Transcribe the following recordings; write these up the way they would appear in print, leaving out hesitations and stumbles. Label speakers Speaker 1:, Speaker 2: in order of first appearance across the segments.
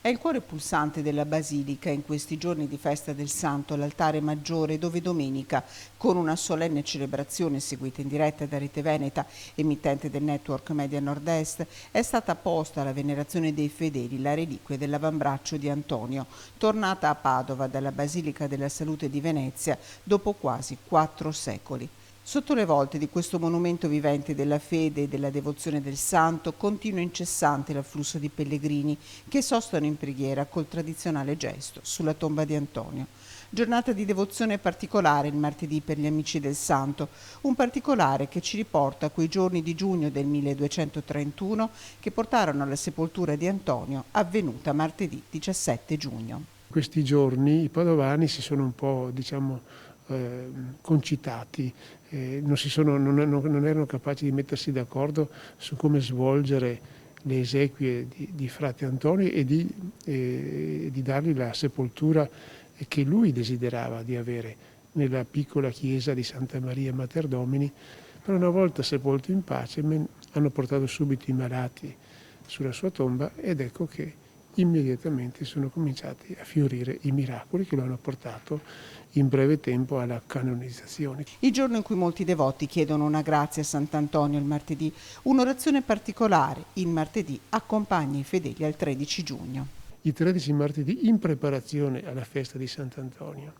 Speaker 1: È il cuore pulsante della Basilica in questi giorni di festa del Santo, l'altare maggiore, dove domenica, con una solenne celebrazione seguita in diretta da Rete Veneta, emittente del network Media Nord-Est, è stata posta alla venerazione dei fedeli la reliquia dell'avambraccio di Antonio, tornata a Padova dalla Basilica della Salute di Venezia dopo quasi 4 secoli. Sotto le volte di questo monumento vivente della fede e della devozione del santo continua incessante l'afflusso di pellegrini che sostano in preghiera col tradizionale gesto sulla tomba di Antonio. Giornata di devozione particolare il martedì per gli amici del santo, un particolare che ci riporta a quei giorni di giugno del 1231 che portarono alla sepoltura di Antonio, avvenuta martedì 17 giugno.
Speaker 2: Questi giorni i padovani si sono un po', concitati, non erano capaci di mettersi d'accordo su come svolgere le esequie di frate Antonio e di dargli la sepoltura che lui desiderava di avere nella piccola chiesa di Santa Maria Mater Domini. Però una volta sepolto in pace hanno portato subito i malati sulla sua tomba ed ecco che immediatamente sono cominciati a fiorire i miracoli che lo hanno portato in breve tempo alla canonizzazione.
Speaker 1: Il giorno in cui molti devoti chiedono una grazia a Sant'Antonio il martedì, un'orazione particolare il martedì accompagna i fedeli al 13 giugno.
Speaker 2: I 13 martedì in preparazione alla festa di Sant'Antonio,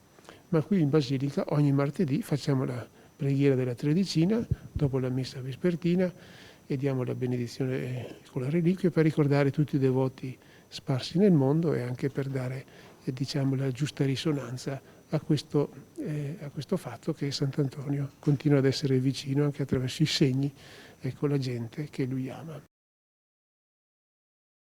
Speaker 2: ma qui in Basilica ogni martedì facciamo la preghiera della tredicina dopo la messa vespertina e diamo la benedizione con la reliquia per ricordare tutti i devoti sparsi nel mondo e anche per dare la giusta risonanza a questo fatto che Sant'Antonio continua ad essere vicino anche attraverso i segni, ecco, la gente che lui ama.